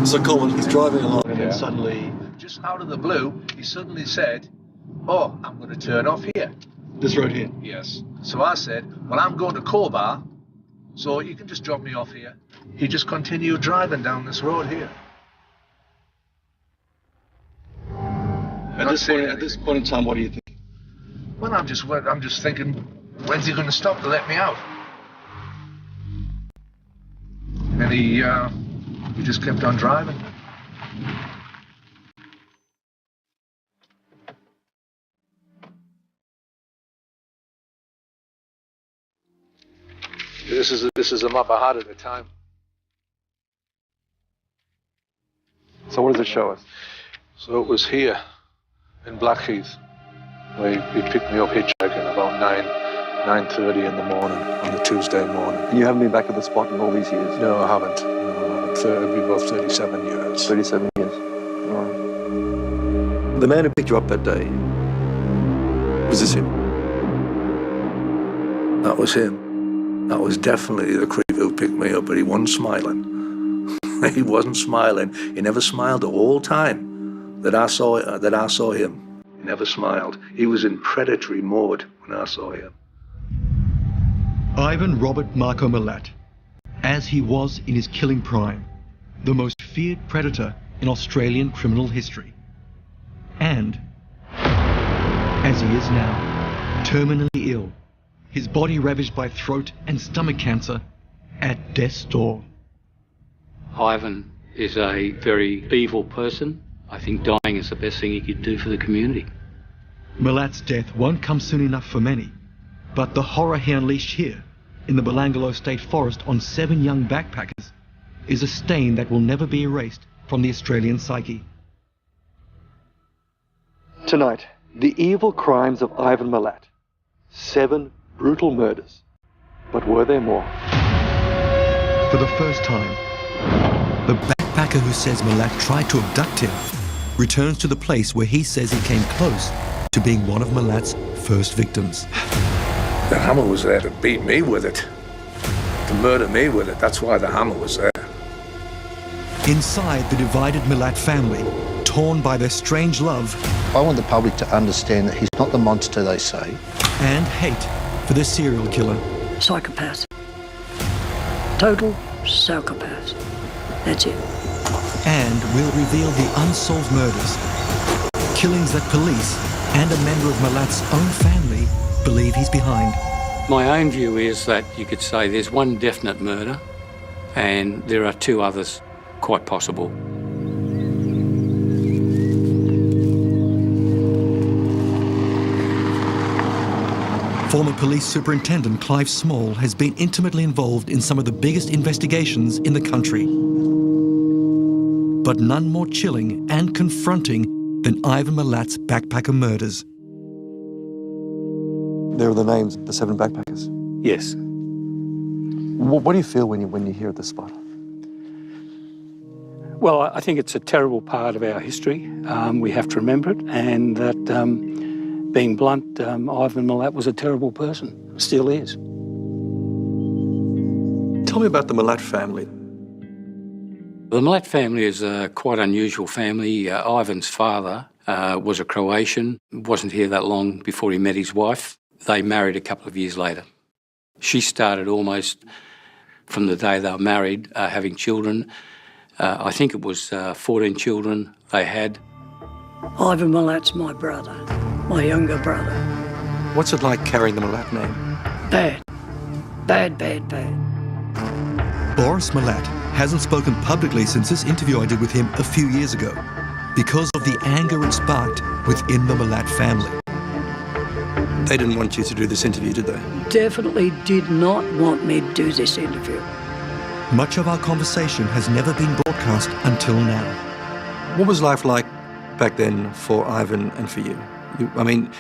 So Colin, he's driving along and then suddenly, just out of the blue, he suddenly said, "Oh, I'm going to turn off here." this road here. Yes. So I said, "Well, I'm going to Cobar, so you can just drop me off here." He just continued driving down this road here. At this point in time, what do you think? Well, I'm just thinking, when's he going to stop to let me out? And he just kept on driving. This is a map I had at the time. So what does it show us? So it was here in Blackheath, where he picked me up hitchhiking about 9:30 in the morning on the Tuesday morning. And you haven't been back at the spot in all these years? No, I haven't. It'll be about 37 years. 37 years. All right. The man who picked you up that day, was this him? That was him. That was definitely the creep who picked me up, but he wasn't smiling. He wasn't smiling. He never smiled the whole time that I saw him. He never smiled. He was in predatory mode when I saw him. Ivan Robert Marco Milat, as he was in his killing prime, the most feared predator in Australian criminal history. And, as he is now, terminally ill, his body ravaged by throat and stomach cancer at death's door. Ivan is a very evil person. I think dying is the best thing he could do for the community. Milat's death won't come soon enough for many, but the horror he unleashed here in the Belangolo State Forest on 7 young backpackers is a stain that will never be erased from the Australian psyche. Tonight, the evil crimes of Ivan Milat. 7 brutal murders. But were there more? For the first time, the backpacker who says Milat tried to abduct him returns to the place where he says he came close to being one of Milat's first victims. The hammer was there to beat me with it, to murder me with it. That's why the hammer was there. Inside the divided Milat family, torn by their strange love. I want the public to understand that he's not the monster they say. And hate for the serial killer. Psychopath. Total psychopath. That's it. And will reveal the unsolved murders, killings that police and a member of Milat's own family believe he's behind. My own view is that you could say there's one definite murder and there are 2 others quite possible. Former Police Superintendent Clive Small has been intimately involved in some of the biggest investigations in the country. But none more chilling and confronting than Ivan Milat's backpacker murders. There are the names of the 7 backpackers. Yes. What do you feel when you hear the spot? Well, I think it's a terrible part of our history. We have to remember it, and that, being blunt, Ivan Milat was a terrible person, still is. Tell me about the Milat family. The Milat family is a quite unusual family. Ivan's father was a Croatian, wasn't here that long before he met his wife. They married a couple of years later. She started almost from the day they were married, having children. I think it was 14 children they had. Ivan Milat's my brother, my younger brother. What's it like carrying the Milat name? Bad. Bad, bad, bad. Boris Milat hasn't spoken publicly since this interview I did with him a few years ago because of the anger it sparked within the Milat family. They didn't want you to do this interview, did they? Definitely did not want me to do this interview. Much of our conversation has never been broadcast until now. What was life like back then for Ivan and for you?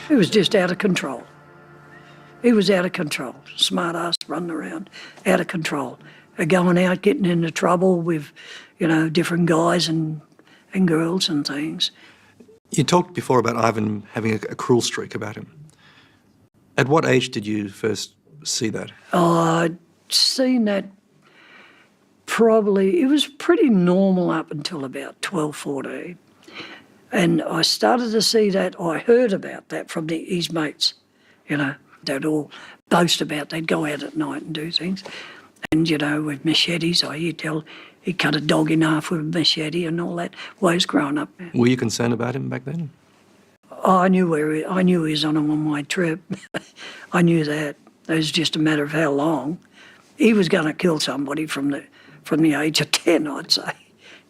It was just out of control. He was out of control. Smart ass running around, out of control. Going out, getting into trouble with, different guys and girls and things. You talked before about Ivan having a cruel streak about him. At what age did you first see that? I'd seen that it was pretty normal up until about 12, 14. And I started to see that, I heard about that from his mates, you know. They'd all boast about, they'd go out at night and do things. And, you know, with machetes, I hear tell he cut a dog in half with a machete and all that while he was growing up. Were you concerned about him back then? Oh, I knew he was on a one-way trip. I knew that. It was just a matter of how long. He was going to kill somebody from the age of 10, I'd say.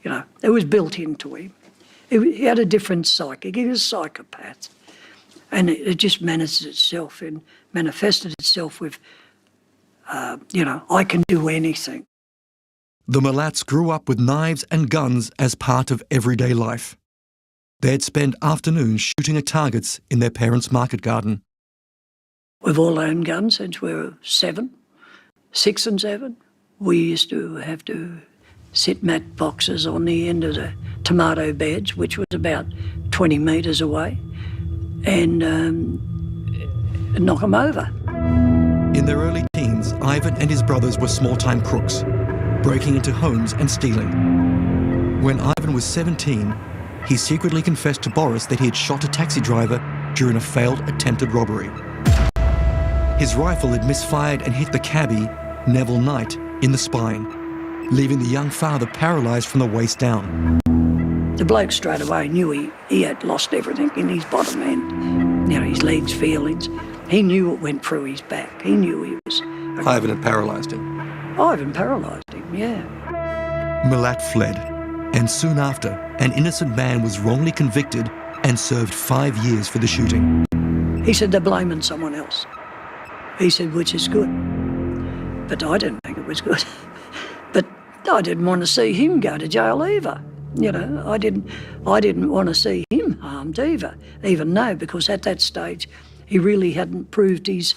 You know, it was built into him. He had a different psychic. He was a psychopath. And it just manifested itself with, you know, I can do anything. The Milats grew up with knives and guns as part of everyday life. They'd spend afternoons shooting at targets in their parents' market garden. We've all owned guns since we were 6 and 7. We used to have to sit mat boxes on the end of the tomato beds, which was about 20 metres away, and knock them over. In their early teens, Ivan and his brothers were small-time crooks, breaking into homes and stealing. When Ivan was 17, he secretly confessed to Boris that he had shot a taxi driver during a failed attempted robbery. His rifle had misfired and hit the cabbie, Neville Knight, in the spine, leaving the young father paralysed from the waist down. The bloke straight away knew he had lost everything in his bottom end, you know, his legs, feelings. He knew it went through his back. He knew he was... Ivan had paralysed him. Ivan paralysed him, yeah. Milat fled, and soon after, an innocent man was wrongly convicted and served 5 years for the shooting. He said they're blaming someone else. He said, which is good. But I didn't think it was good. But I didn't want to see him go to jail either. You know, I didn't want to see him harmed either, even though, because at that stage he really hadn't proved his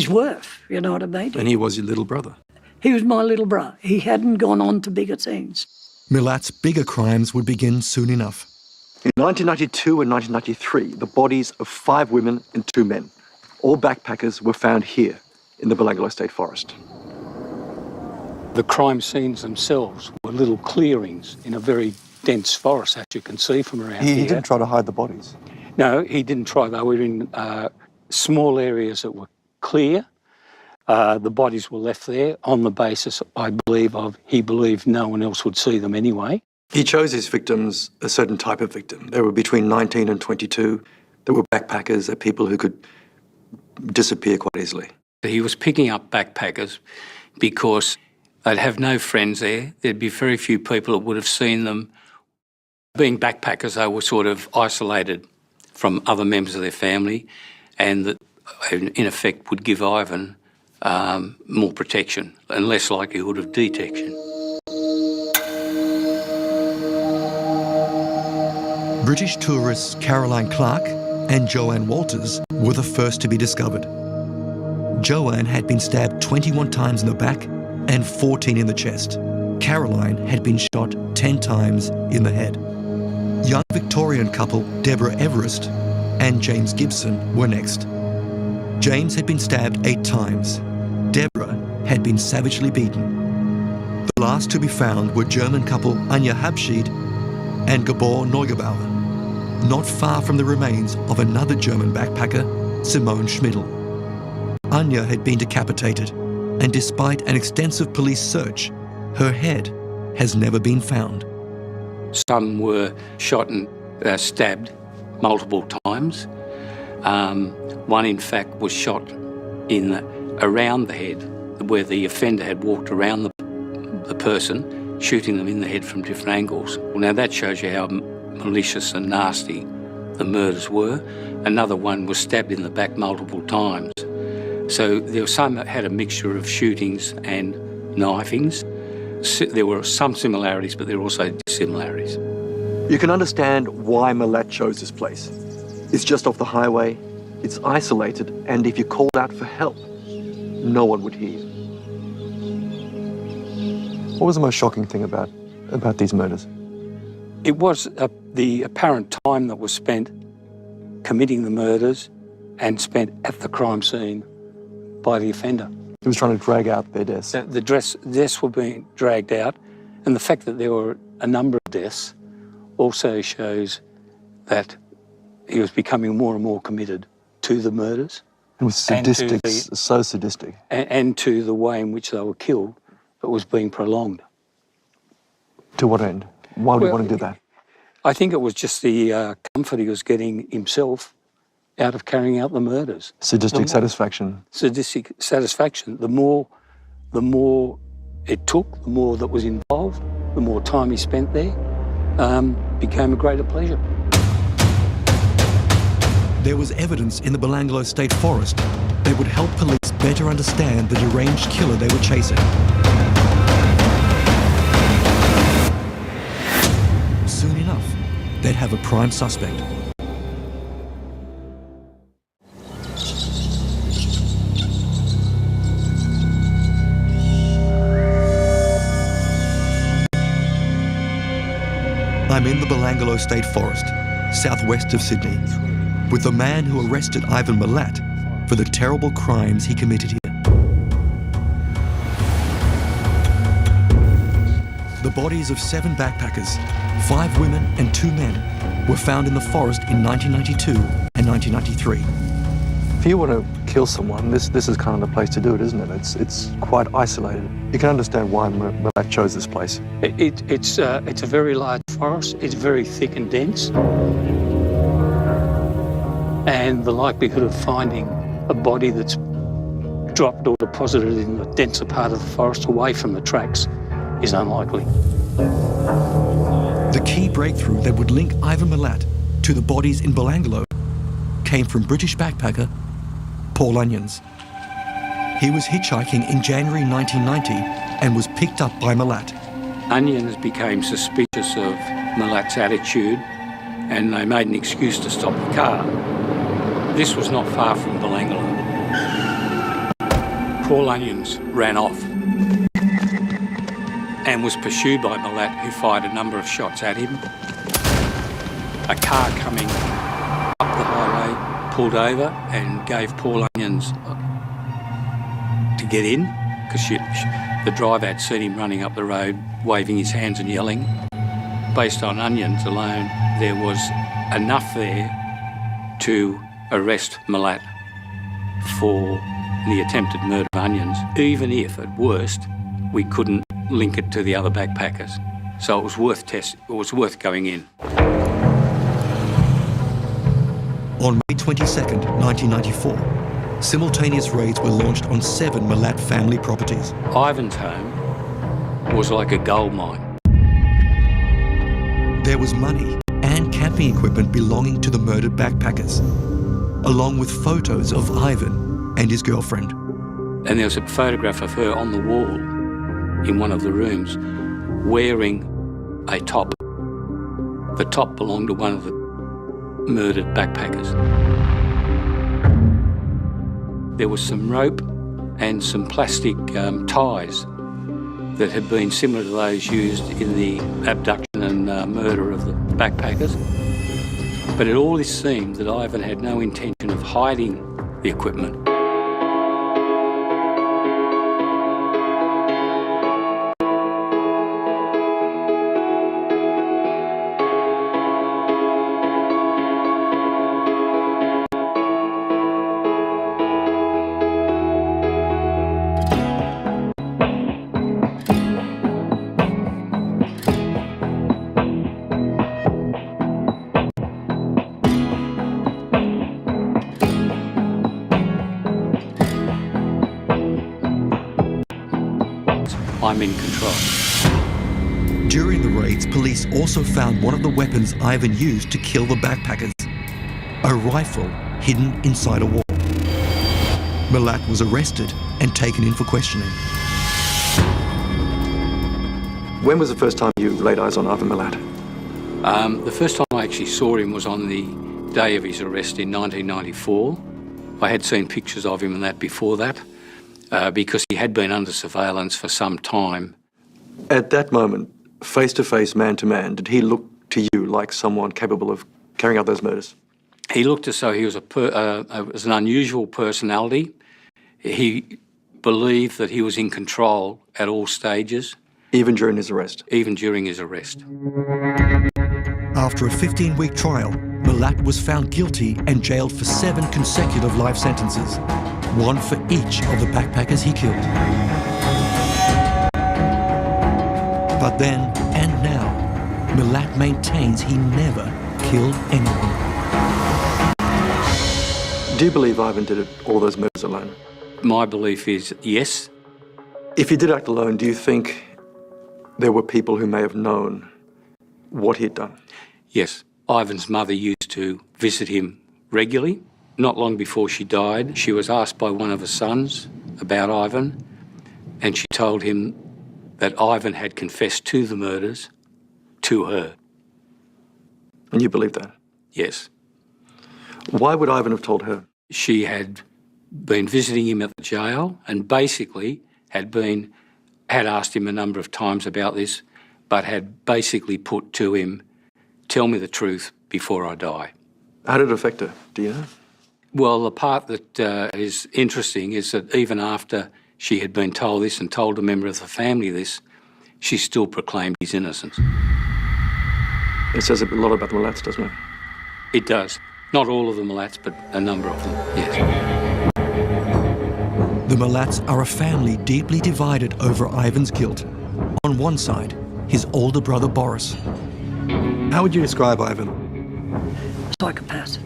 worth, you know what I mean? And he was your little brother. He was my little brother. He hadn't gone on to bigger things. Milat's bigger crimes would begin soon enough. In 1992 and 1993, the bodies of 5 women and 2 men, all backpackers, were found here in the Belanglo State Forest. The crime scenes themselves were little clearings in a very dense forest, as you can see from around here. He didn't try to hide the bodies. No, he didn't try. They were in small areas that were clear. The bodies were left there on the basis, I believe, of he believed no one else would see them anyway. He chose his victims a certain type of victim. They were between 19 and 22. They were backpackers, they're people who could disappear quite easily. He was picking up backpackers because they'd have no friends there. There'd be very few people that would have seen them. Being backpackers, they were sort of isolated from other members of their family, and that, in effect, would give Ivan more protection and less likelihood of detection. British tourists Caroline Clark and Joanne Walters were the first to be discovered. Joanne had been stabbed 21 times in the back and 14 in the chest. Caroline had been shot 10 times in the head. Young Victorian couple Deborah Everest and James Gibson were next. James had been stabbed 8 times. Deborah had been savagely beaten. The last to be found were German couple Anja Habschied and Gabor Neugebauer, not far from the remains of another German backpacker, Simone Schmidl. Anja had been decapitated, and despite an extensive police search, her head has never been found. Some were shot and stabbed multiple times. One, in fact, was shot around the head, where the offender had walked around the person, shooting them in the head from different angles. Well, now that shows you how malicious and nasty the murders were. Another one was stabbed in the back multiple times. So there was some that had a mixture of shootings and knifings. There were some similarities, but there were also dissimilarities. You can understand why Milat chose this place. It's just off the highway, it's isolated, and if you called out for help, no one would hear you. What was the most shocking thing about these murders? It was the apparent time that was spent committing the murders and spent at the crime scene by the offender. He was trying to drag out their deaths. The deaths were being dragged out, and the fact that there were a number of deaths also shows that he was becoming more and more committed to the murders. It was sadistic, so sadistic. And to the way in which they were killed that was being prolonged. To what end? Why would he want to do that? I think it was just the comfort he was getting himself out of carrying out the murders. Sadistic satisfaction. Sadistic satisfaction. The more it took, the more that was involved, the more time he spent there, became a greater pleasure. There was evidence in the Belanglo State Forest that would help police better understand the deranged killer they were chasing. Soon enough, they'd have a prime suspect. I'm in the Belanglo State Forest, southwest of Sydney, with the man who arrested Ivan Milat for the terrible crimes he committed here. The bodies of 7 backpackers, 5 women and 2 men, were found in the forest in 1992 and 1993. If you want to kill someone, this is kind of the place to do it, isn't it? It's quite isolated. You can understand why Milat chose this place. It's a very large forest. It's very thick and dense. And the likelihood of finding a body that's dropped or deposited in the denser part of the forest away from the tracks is unlikely. The key breakthrough that would link Ivan Milat to the bodies in Belanglo came from British backpacker Paul Onions. He was hitchhiking in January 1990 and was picked up by Milat. Onions became suspicious of Milat's attitude, and they made an excuse to stop the car. This was not far from Belanglo. Paul Onions ran off and was pursued by Milat, who fired a number of shots at him. A car coming up the highway pulled over and gave Paul Onions to get in, because the driver had seen him running up the road, waving his hands and yelling. Based on Onions alone, there was enough there to arrest Milat for the attempted murder of Onions, even if, at worst, we couldn't link it to the other backpackers. So it was worth going in. On May 22nd, 1994, simultaneous raids were launched on 7 Milat family properties. Ivan's home was like a gold mine. There was money and camping equipment belonging to the murdered backpackers, along with photos of Ivan and his girlfriend. And there was a photograph of her on the wall in one of the rooms wearing a top. The top belonged to one of the murdered backpackers. There was some rope and some plastic ties that had been similar to those used in the abduction and murder of the backpackers. But it always seemed that Ivan had no intention of hiding the equipment. I'm in control. During the raids, police also found one of the weapons Ivan used to kill the backpackers, a rifle hidden inside a wall. Milat was arrested and taken in for questioning. When was the first time you laid eyes on Ivan Milat? The first time I actually saw him was on the day of his arrest in 1994. I had seen pictures of him and that before that, because he had been under surveillance for some time. At that moment, face-to-face, man-to-man, did he look to you like someone capable of carrying out those murders? He looked as though he was was an unusual personality. He believe that he was in control at all stages. Even during his arrest? Even during his arrest. After a 15-week trial, Milat was found guilty and jailed for 7 consecutive life sentences, one for each of the backpackers he killed. But then, and now, Milat maintains he never killed anyone. Do you believe Ivan did all those murders alone? My belief is yes. If he did act alone, do you think there were people who may have known what he'd done? Yes. Ivan's mother used to visit him regularly. Not long before she died, she was asked by one of her sons about Ivan, and she told him that Ivan had confessed to the murders to her. And you believe that? Yes. Why would Ivan have told her? She had been visiting him at the jail and basically had asked him a number of times about this, but had basically put to him, "Tell me the truth before I die." How did it affect her? Do you know? Well, the part that is interesting is that even after she had been told this and told a member of the family this, she still proclaimed his innocence. It says a lot about the Milats, doesn't it? It does. Not all of the Milats, but a number of them, yes. The Milats are a family deeply divided over Ivan's guilt. On one side, his older brother Boris. How would you describe Ivan? Psychopath.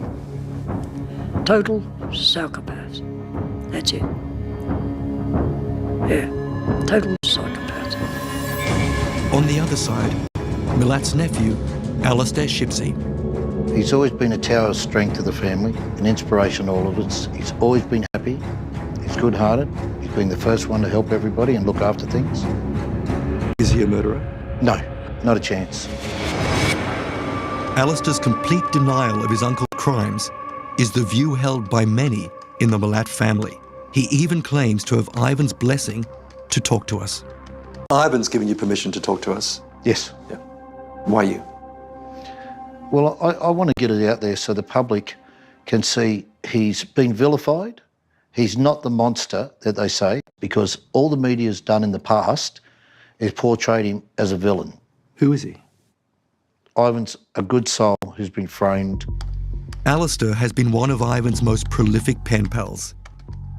Total psychopath. That's it. Yeah, total psychopath. On the other side, Milat's nephew, Alistair Shipsey. He's always been a tower of strength to the family, an inspiration to all of us. He's always been happy. He's good-hearted. He's been the first one to help everybody and look after things. Is he a murderer? No, not a chance. Alistair's complete denial of his uncle's crimes is the view held by many in the Milat family. He even claims to have Ivan's blessing to talk to us. Ivan's given you permission to talk to us? Yes. Yeah. Why you? Well, I want to get it out there so the public can see he's been vilified. He's not the monster that they say, because all the media's done in the past is portrayed him as a villain. Who is he? Ivan's a good soul who's been framed. Alistair has been one of Ivan's most prolific pen pals.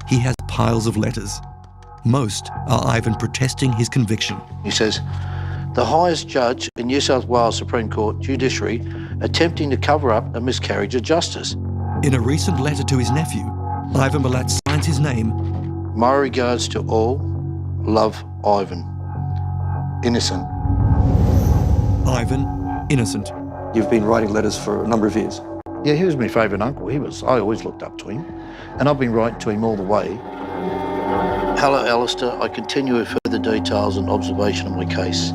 He has piles of letters. Most are Ivan protesting his conviction. He says, the highest judge in New South Wales Supreme Court Judiciary attempting to cover up a miscarriage of justice. In a recent letter to his nephew, Ivan Milat signs his name. My regards to all. Love, Ivan. Innocent. Ivan, innocent. You've been writing letters for a number of years. Yeah, he was my favourite uncle. I always looked up to him. And I've been writing to him all the way. Hello, Alistair. I continue with further details and observation of my case.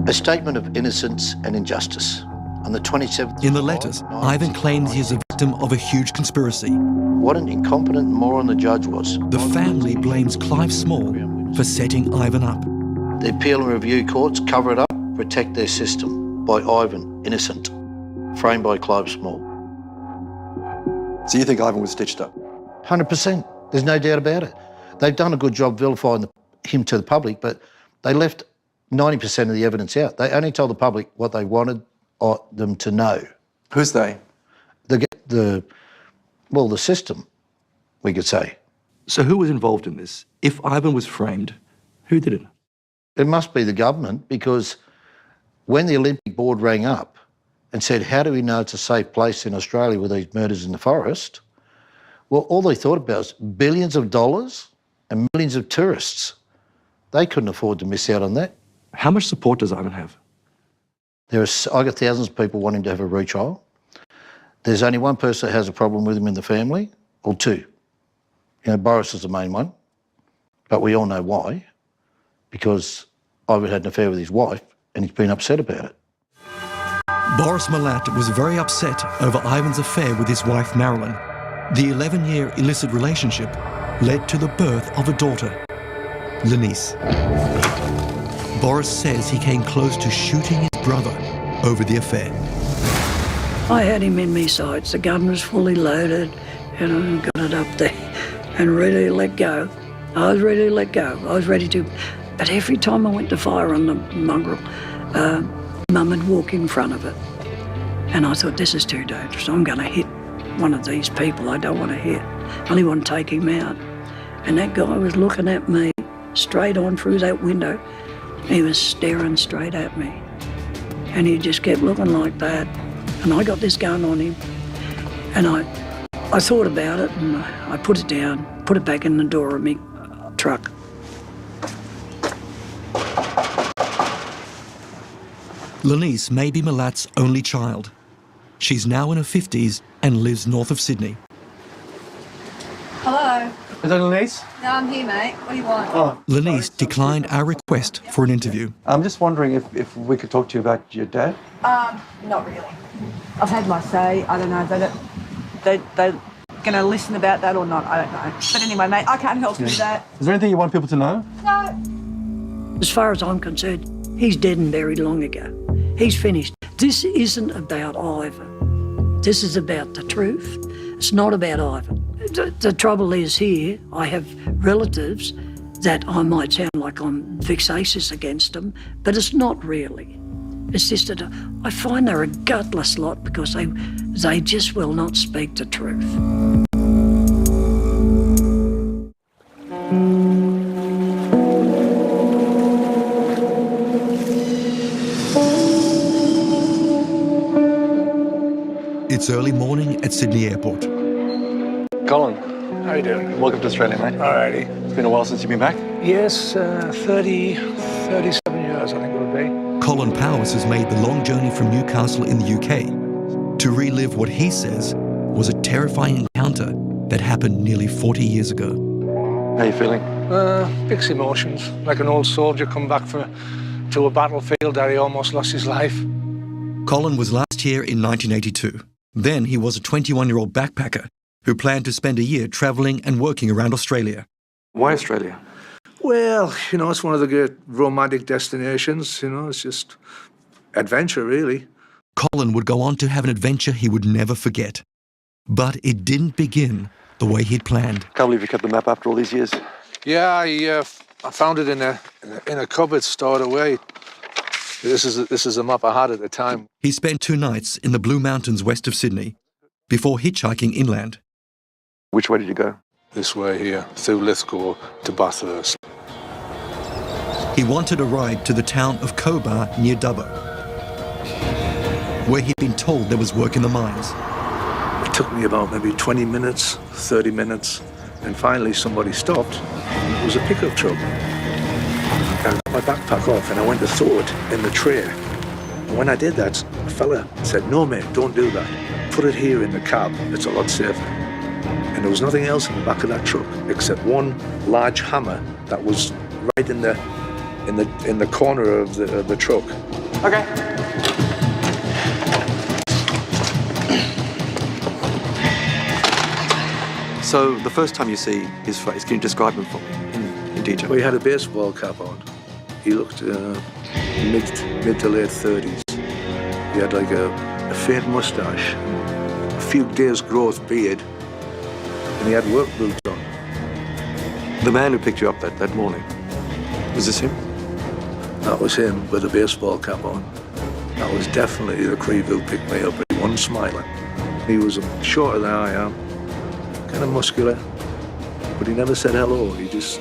A statement of innocence and injustice. On the 27th... In the letters, Ivan claims he is a victim of a huge conspiracy. What an incompetent moron the judge was. The family blames Clive Small for setting Ivan up. The appeal and review courts cover it up, protect their system. By Ivan, innocent. Framed by Clive Small. So you think Ivan was stitched up? 100%. There's no doubt about it. They've done a good job vilifying him to the public, but they left 90% of the evidence out. They only told the public what they wanted them to know. Who's they? The system, we could say. So who was involved in this? If Ivan was framed, who did it? It must be the government, because when the Olympic board rang up and said, how do we know it's a safe place in Australia with these murders in the forest? Well, all they thought about was billions of dollars and millions of tourists. They couldn't afford to miss out on that. How much support does Ivan have? I got thousands of people wanting to have a retrial. There's only one person that has a problem with him in the family, or two. You know, Boris is the main one, but we all know why. Because Ivan had an affair with his wife and he's been upset about it. Boris Milat was very upset over Ivan's affair with his wife Marilyn. The 11-year illicit relationship led to the birth of a daughter, Lenice. Boris says he came close to shooting his brother over the affair. I had him in me sights. The gun was fully loaded, and I got it up there and ready to let go. I was ready to let go. I was ready to. But every time I went to fire on the mongrel, Mum would walk in front of it. And I thought, this is too dangerous. I'm going to hit one of these people I don't want to hit. I only want to take him out. And that guy was looking at me straight on through that window. He was staring straight at me. And he just kept looking like that. And I got this gun on him. And I thought about it and I put it down, put it back in the door of my truck. Lanice may be Milat's only child. She's now in her 50s and lives north of Sydney. Hello. Is that Lanice? No, I'm here, mate. What do you want? Oh, Lanice declined our request for an interview. I'm just wondering if we could talk to you about your dad. Not really. I've had my say. I don't know. They're going to listen about that or not. I don't know. But anyway, mate, I can't help you with that. Is there anything you want people to know? No. As far as I'm concerned, he's dead and buried long ago. He's finished. This isn't about Ivan. This is about the truth. It's not about Ivan. The trouble is here, I have relatives that I might sound like I'm vexatious against them, but it's not really. It's just that I find they're a gutless lot because they just will not speak the truth. It's early morning at Sydney Airport. Colin, How you doing? welcome to Australia, mate. Alrighty. It's been a while since you've been back. Yes, 37 years, I think it would be. Colin Powers has made the long journey from Newcastle in the UK to relive what he says was a terrifying encounter that happened nearly 40 years ago. How are you feeling? Mixed emotions, like an old soldier come back to a battlefield that he almost lost his life. Colin was last here in 1982. Then he was a 21-year-old backpacker who planned to spend a year travelling and working around Australia. Why Australia? Well, it's one of the great romantic destinations, it's just adventure, really. Colin would go on to have an adventure he would never forget. But it didn't begin the way he'd planned. Can't believe you kept the map after all these years. Yeah, I found it in a cupboard stored away. This is a map I had at the time. He spent 2 nights in the Blue Mountains west of Sydney before hitchhiking inland. Which way did you go? This way here, through Lithgow to Bathurst. He wanted a ride to the town of Cobar near Dubbo, where he'd been told there was work in the mines. It took me about maybe 20 minutes, 30 minutes, and finally somebody stopped. It was a pickup truck. I got my backpack off and I went to throw it in the tray. And when I did that, a fella said, "No, mate, don't do that. Put it here in the cab. It's a lot safer." And there was nothing else in the back of that truck except one large hammer that was right in the corner of the truck. Okay. So the first time you see his face, can you describe him for me in detail? Well, he had a baseball cap on. He looked mid to late 30s. He had like a faint moustache, a few days growth beard, and he had work boots on. The man who picked you up that morning, was this him? That was him with a baseball cap on. That was definitely the creep who picked me up, but he wasn't smiling. He was shorter than I am, kind of muscular, but he never said hello. He just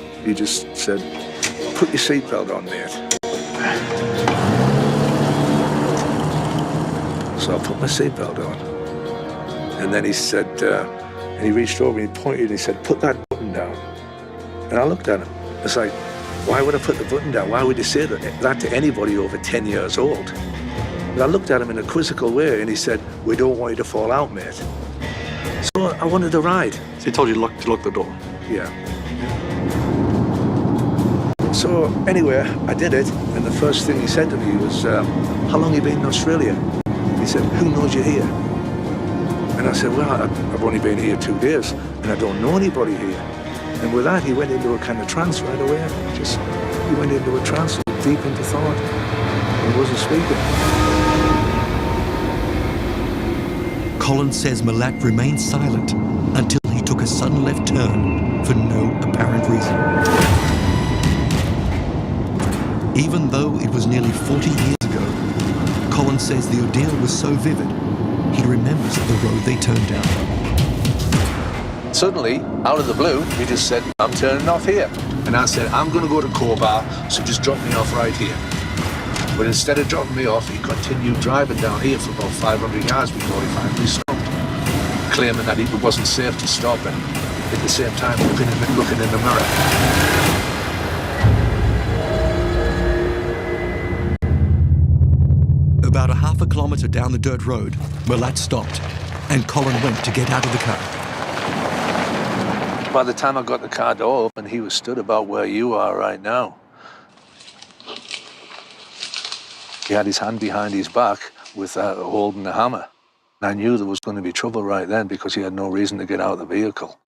said, "Put your seatbelt on, mate." So I put my seatbelt on. And then he said, and he reached over and he pointed and he said, "Put that button down." And I looked at him. It's like, why would I put the button down? Why would you say that to anybody over 10 years old? And I looked at him in a quizzical way and he said, "We don't want you to fall out, mate." So I wanted to ride. So he told you to lock the door? Yeah. So anyway, I did it, and the first thing he said to me was, "How long have you been in Australia?" He said, "Who knows you're here?" And I said, "Well, I've only been here 2 days, and I don't know anybody here." And with that, he went into a kind of trance right away. He went into a trance, deep into thought. He wasn't speaking. Colin says Milat remained silent until he took a a sudden left turn for no apparent reason. Even though it was nearly 40 years ago, Colin says the ordeal was so vivid, he remembers the road they turned down. Suddenly, out of the blue, he just said, I'm turning off here. And I said, I'm going to go to Cobar, so just drop me off right here. But instead of dropping me off, he continued driving down here for about 500 yards before he finally stopped, claiming that it wasn't safe to stop and at the same time looking in the mirror. About a half a kilometre down the dirt road, Milat stopped and Colin went to get out of the car. By the time I got the car door open, he was stood about where you are right now. He had his hand behind his back with holding a hammer. And I knew there was going to be trouble right then because he had no reason to get out of the vehicle.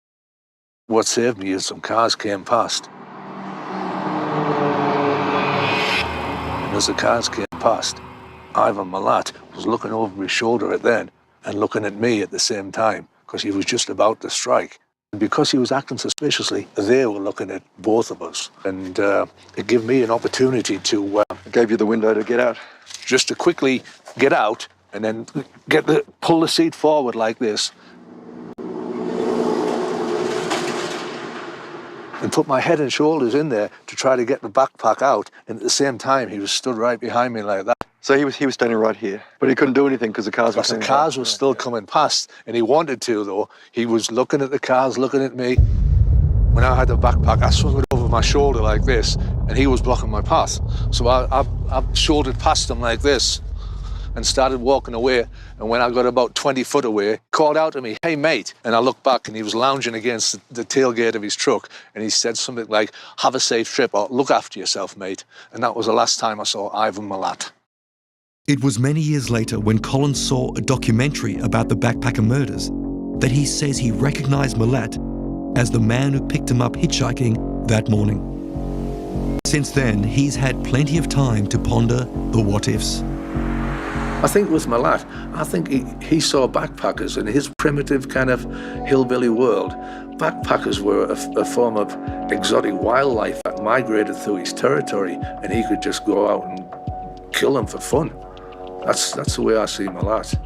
What saved me is some cars came past. And as the cars came past, Ivan Milat was looking over his shoulder at then and looking at me at the same time because he was just about to strike. And because he was acting suspiciously, they were looking at both of us. And it gave me an opportunity to... It gave you the window to get out? Just to quickly get out and then pull the seat forward like this. And put my head and shoulders in there to try to get the backpack out. And at the same time, he was stood right behind me like that. So he was standing right here, but he couldn't do anything because the cars were coming. The cars were still coming past, and he wanted to, though. He was looking at the cars, looking at me. When I had the backpack, I swung it over my shoulder like this, and he was blocking my path. So I shouldered past him like this and started walking away. And when I got about 20 foot away, he called out to me, "Hey, mate." And I looked back, and he was lounging against the tailgate of his truck, and he said something like, "Have a safe trip," or "Look after yourself, mate." And that was the last time I saw Ivan Milat. It was many years later when Colin saw a documentary about the backpacker murders that he says he recognised Milat as the man who picked him up hitchhiking that morning. Since then, he's had plenty of time to ponder the what-ifs. I think with Milat, I think he saw backpackers in his primitive kind of hillbilly world. Backpackers were a form of exotic wildlife that migrated through his territory, and he could just go out and kill them for fun. That's the way I see Milat.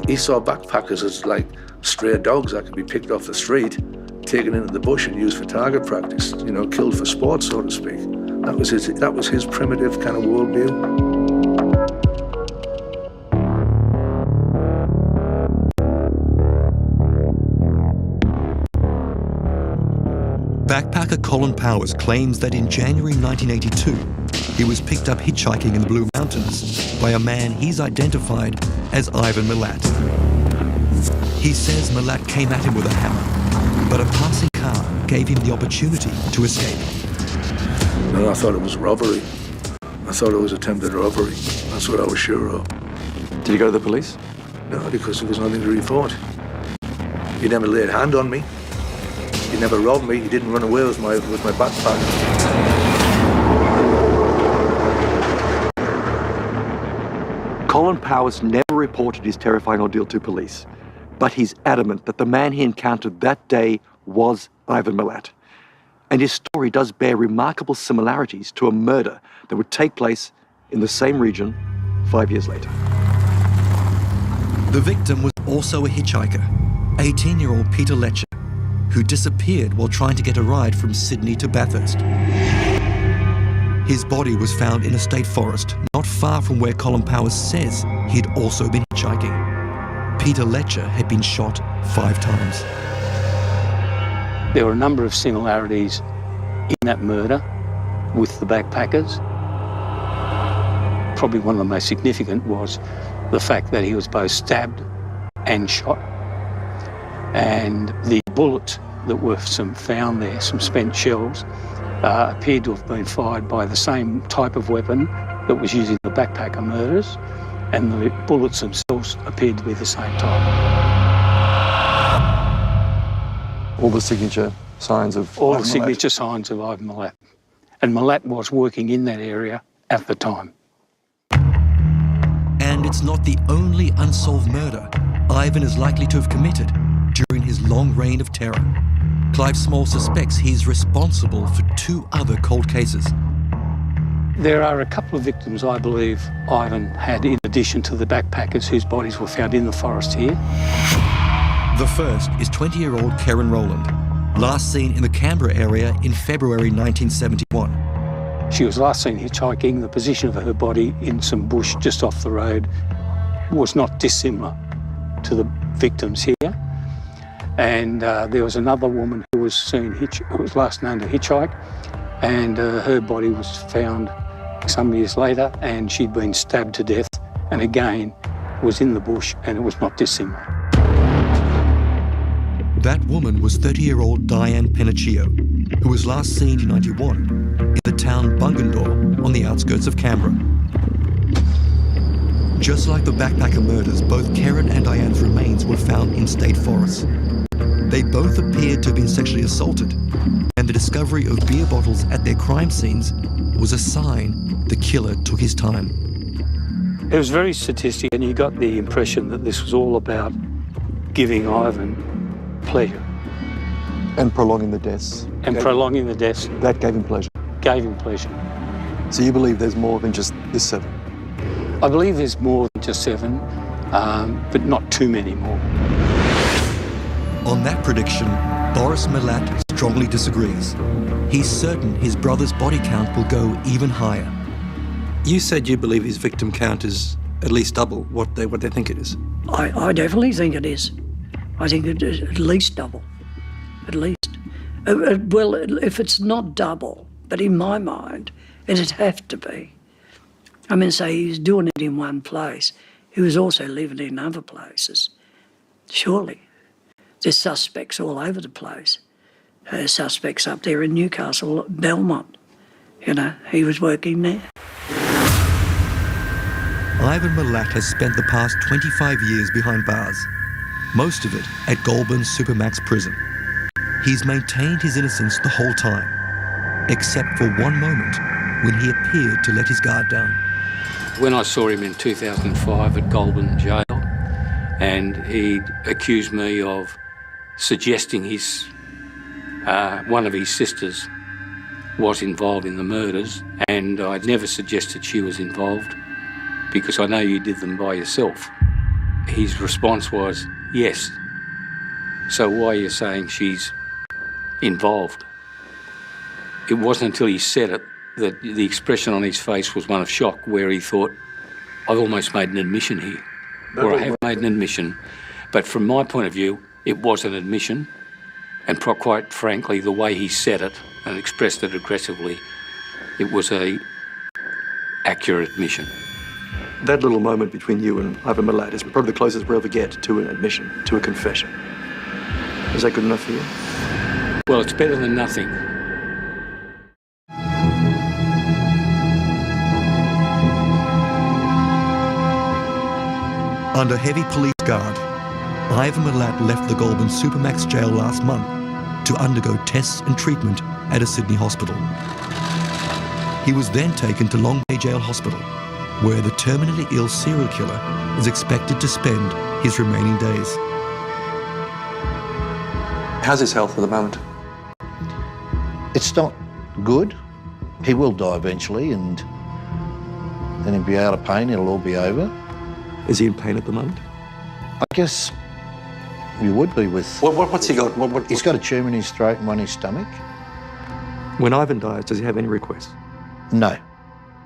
He saw backpackers as like stray dogs that could be picked off the street, taken into the bush and used for target practice, killed for sport, so to speak. That was his primitive kind of worldview. Backpacker Colin Powers claims that in January 1982, he was picked up hitchhiking in the Blue Mountains by a man he's identified as Ivan Milat. He says Milat came at him with a hammer, but a passing car gave him the opportunity to escape. No, I thought it was robbery. I thought it was attempted robbery. That's what I was sure of. Did you go to the police? No, because there was nothing to report. He never laid a hand on me. He never robbed me. He didn't run away with my backpack. Colin Powers never reported his terrifying ordeal to police, but he's adamant that the man he encountered that day was Ivan Milat. And his story does bear remarkable similarities to a murder that would take place in the same region 5 years later. The victim was also a hitchhiker, 18-year-old Peter Letcher, who disappeared while trying to get a ride from Sydney to Bathurst. His body was found in a state forest not far from where Colin Powers says he'd also been hitchhiking. Peter Letcher had been shot 5 times. There were a number of similarities in that murder with the backpackers. Probably one of the most significant was the fact that he was both stabbed and shot. And the bullets that were found there, some spent shells, appeared to have been fired by the same type of weapon that was used in the backpacker murders, and the bullets themselves appeared to be the same type. All the signature signs of All Ivan the Milat. signature signs of Ivan Milat. And Milat was working in that area at the time. And it's not the only unsolved murder Ivan is likely to have committed during his long reign of terror. Clive Small suspects he's responsible for 2 other cold cases. There are a couple of victims I believe Ivan had in addition to the backpackers whose bodies were found in the forest here. The first is 20-year-old Karen Rowland, last seen in the Canberra area in February 1971. She was last seen hitchhiking. The position of her body in some bush just off the road was not dissimilar to the victims here. And there was another woman who was seen who was last known to hitchhike, and her body was found some years later, and she'd been stabbed to death, and again was in the bush, and it was not dissimilar. That woman was 30-year-old Diane Penacchio, who was last seen in 91 in the town Bungendore on the outskirts of Canberra. Just like the backpacker murders, both Karen and Diane's remains were found in state forests. They both appeared to have been sexually assaulted, and the discovery of beer bottles at their crime scenes was a sign the killer took his time. It was very sadistic, and you got the impression that this was all about giving Ivan pleasure. And prolonging the deaths. And prolonging the deaths. That gave him pleasure. Gave him pleasure. So you believe there's more than just this 7? I believe there's more than just 7, but not too many more. On that prediction, Boris Milat strongly disagrees. He's certain his brother's body count will go even higher. You said you believe his victim count is at least double what they think it is. I definitely think it is. I think it is at least double. At least. Well, if it's not double, but in my mind, it'd have to be. I mean, say he's doing it in one place. He was also living in other places. Surely. There's suspects all over the place. Suspects up there in Newcastle, Belmont. You know, he was working there. Ivan Milat has spent the past 25 years behind bars, most of it at Goulburn Supermax prison. He's maintained his innocence the whole time, except for one moment when he appeared to let his guard down. When I saw him in 2005 at Goulburn Jail, and he accused me of suggesting one of his sisters was involved in the murders, and I never suggested she was involved because I know you did them by yourself. His response was, yes. So why are you saying she's involved? It wasn't until he said it that the expression on his face was one of shock, where he thought, I've almost made an admission here, or I have made an admission. But from my point of view, it was an admission, and quite frankly, the way he said it and expressed it aggressively, it was an accurate admission. That little moment between you and Ivan Milat is probably the closest we'll ever get to an admission, to a confession. Is that good enough for you? Well, it's better than nothing. Under heavy police guard, Ivan Milat left the Goulburn Supermax jail last month to undergo tests and treatment at a Sydney hospital. He was then taken to Long Bay Jail Hospital, where the terminally ill serial killer is expected to spend his remaining days. How's his health at the moment? It's not good. He will die eventually, and then he'll be out of pain, it'll all be over. Is he in pain at the moment? I guess you would be with... What's he got? He's got a tumour in his throat and one in his stomach. When Ivan dies, does he have any requests? No.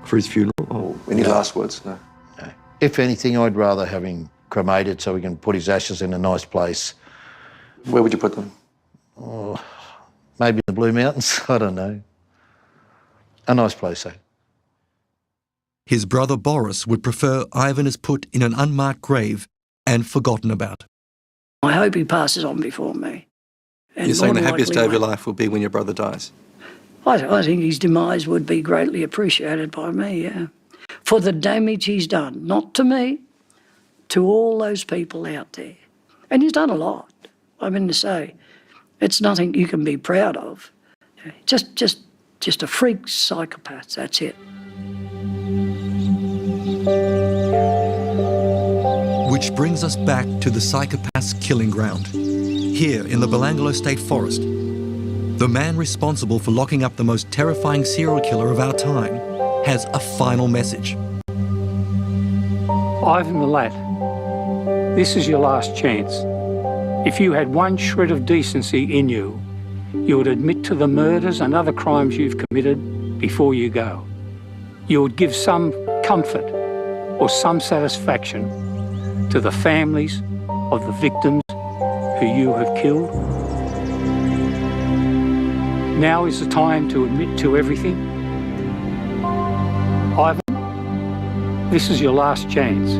For his funeral? Or any last words? No. No. If anything, I'd rather have him cremated so we can put his ashes in a nice place. Where would you put them? Oh, maybe in the Blue Mountains, I don't know. A nice place, eh? His brother Boris would prefer Ivan is put in an unmarked grave and forgotten about. I hope he passes on before me. And You're saying the happiest day of your won't. life will be when your brother dies? I think his demise would be greatly appreciated by me, yeah. For the damage he's done, not to me, to all those people out there. And he's done a lot. I mean to say, it's nothing you can be proud of. Just a freak psychopath, that's it. Which brings us back to the psychopath's killing ground. Here in the Belangolo State Forest, the man responsible for locking up the most terrifying serial killer of our time has a final message. Ivan Milat, this is your last chance. If you had one shred of decency in you, you would admit to the murders and other crimes you've committed before you go. You would give some comfort or some satisfaction to the families of the victims who you have killed. Now is the time to admit to everything. Ivan, this is your last chance.